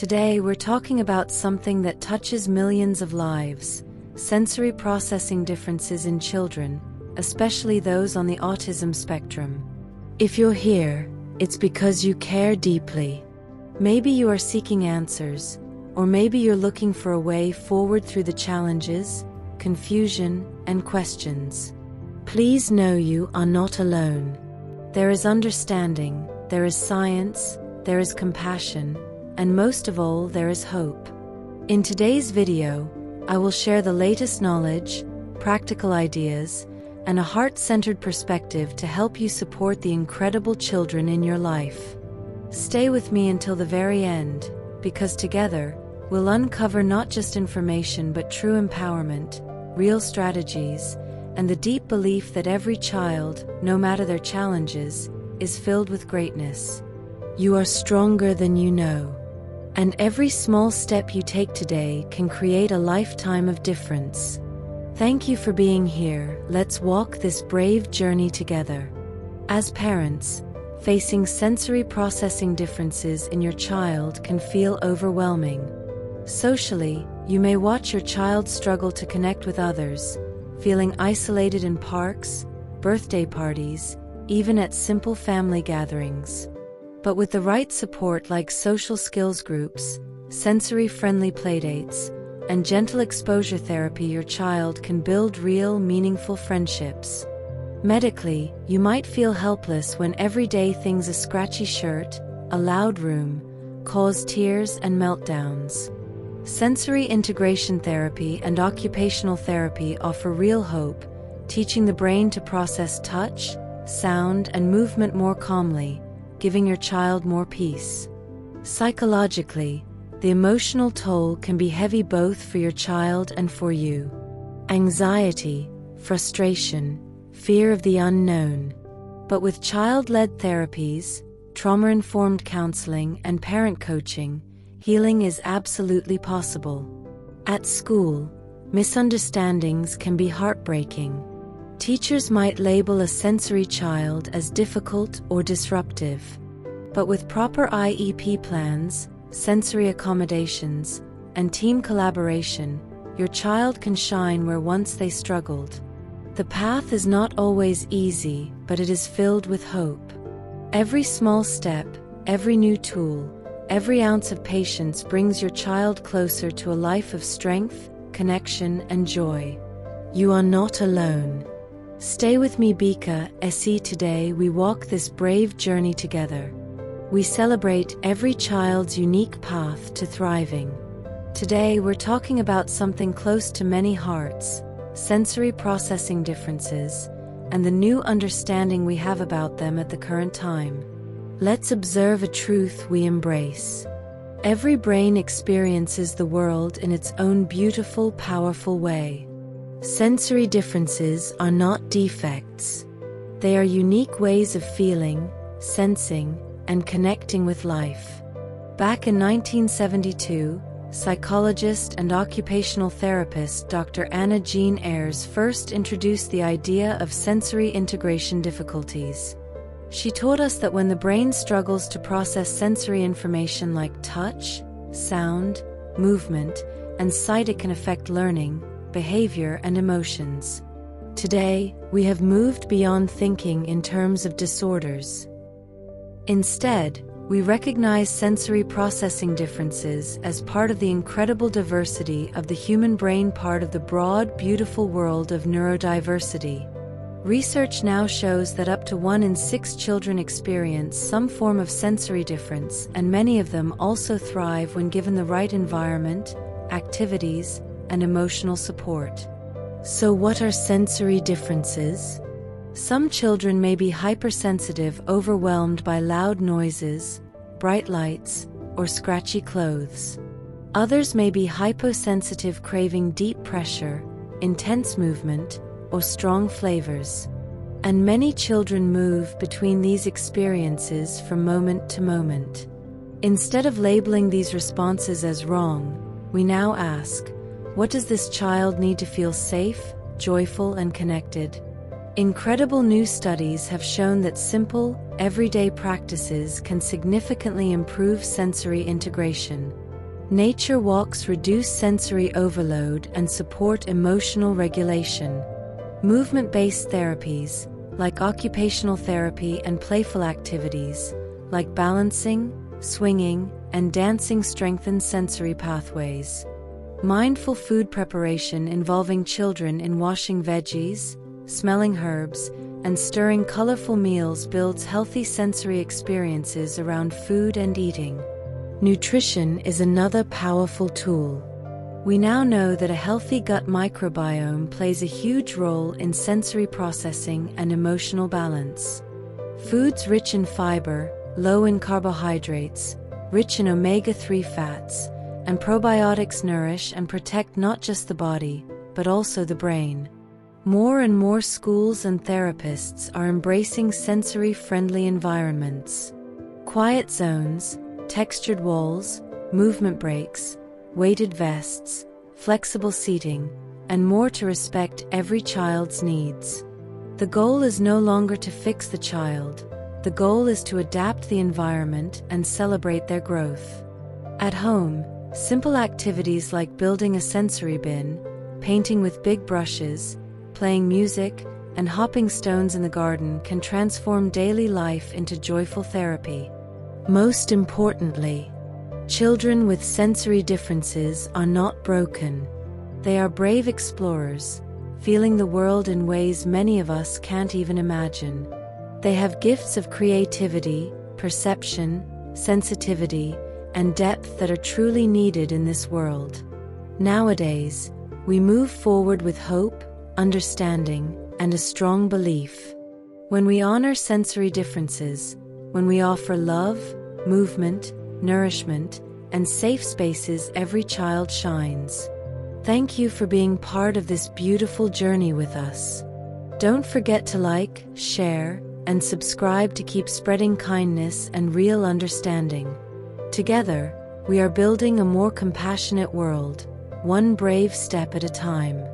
Today we're talking about something that touches millions of lives: sensory processing differences in children, especially those on the autism spectrum. If you're here, it's because you care deeply. Maybe you are seeking answers, or maybe you're looking for a way forward through the challenges, confusion, and questions. Please know you are not alone. There is understanding, there is science, there is compassion, and most of all, there is hope. In today's video, I will share the latest knowledge, practical ideas, and a heart-centered perspective to help you support the incredible children in your life. Stay with me until the very end, because together, we'll uncover not just information but true empowerment, real strategies, and the deep belief that every child, no matter their challenges, is filled with greatness. You are stronger than you know. And every small step you take today can create a lifetime of difference. Thank you for being here. Let's walk this brave journey together. As parents, facing sensory processing differences in your child can feel overwhelming. Socially, you may watch your child struggle to connect with others, feeling isolated in parks, birthday parties, even at simple family gatherings. But with the right support like social skills groups, sensory-friendly playdates, and gentle exposure therapy, your child can build real, meaningful friendships. Medically, you might feel helpless when everyday things, a scratchy shirt, a loud room, cause tears and meltdowns. Sensory integration therapy and occupational therapy offer real hope, teaching the brain to process touch, sound, and movement more calmly, giving your child more peace. Psychologically, the emotional toll can be heavy both for your child and for you. Anxiety, frustration, fear of the unknown. But with child-led therapies, trauma-informed counseling, and parent coaching, healing is absolutely possible. At school, misunderstandings can be heartbreaking. Teachers might label a sensory child as difficult or disruptive. But with proper IEP plans, sensory accommodations, and team collaboration, your child can shine where once they struggled. The path is not always easy, but it is filled with hope. Every small step, every new tool, every ounce of patience brings your child closer to a life of strength, connection, and joy. You are not alone. Stay with me, Bika SE. Today we walk this brave journey together. We celebrate every child's unique path to thriving. Today we're talking about something close to many hearts: sensory processing differences, and the new understanding we have about them at the current time. Let's observe a truth we embrace. Every brain experiences the world in its own beautiful, powerful way. Sensory differences are not defects. They are unique ways of feeling, sensing, and connecting with life. Back in 1972, psychologist and occupational therapist Dr. Anna Jean Ayres first introduced the idea of sensory integration difficulties. She taught us that when the brain struggles to process sensory information like touch, sound, movement, and sight, it can affect learning, behavior, and emotions. Today, we have moved beyond thinking in terms of disorders. Instead, we recognize sensory processing differences as part of the incredible diversity of the human brain, part of the broad, beautiful world of neurodiversity. Research now shows that up to 1 in 6 children experience some form of sensory difference, and many of them also thrive when given the right environment, activities, and emotional support. So what are sensory differences? Some children may be hypersensitive, overwhelmed by loud noises, bright lights, or scratchy clothes. Others may be hyposensitive, craving deep pressure, intense movement, or strong flavors. And many children move between these experiences from moment to moment. Instead of labeling these responses as wrong, we now ask, what does this child need to feel safe, joyful, and connected? Incredible new studies have shown that simple, everyday practices can significantly improve sensory integration. Nature walks reduce sensory overload and support emotional regulation. Movement-based therapies, like occupational therapy, and playful activities, like balancing, swinging, and dancing, strengthen sensory pathways. Mindful food preparation involving children in washing veggies, smelling herbs, and stirring colorful meals builds healthy sensory experiences around food and eating. Nutrition is another powerful tool. We now know that a healthy gut microbiome plays a huge role in sensory processing and emotional balance. Foods rich in fiber, low in carbohydrates, rich in omega-3 fats, and probiotics nourish and protect not just the body, but also the brain. More and more schools and therapists are embracing sensory-friendly environments. Quiet zones, textured walls, movement breaks, weighted vests, flexible seating, and more to respect every child's needs. The goal is no longer to fix the child. The goal is to adapt the environment and celebrate their growth. At home, simple activities like building a sensory bin, painting with big brushes, playing music, and hopping stones in the garden can transform daily life into joyful therapy. Most importantly, children with sensory differences are not broken. They are brave explorers, feeling the world in ways many of us can't even imagine. They have gifts of creativity, perception, sensitivity, and depth that are truly needed in this world. Nowadays, we move forward with hope, understanding, and a strong belief. When we honor sensory differences, when we offer love, movement, nourishment, and safe spaces, every child shines. Thank you for being part of this beautiful journey with us. Don't forget to like, share, and subscribe to keep spreading kindness and real understanding. Together, we are building a more compassionate world, one brave step at a time.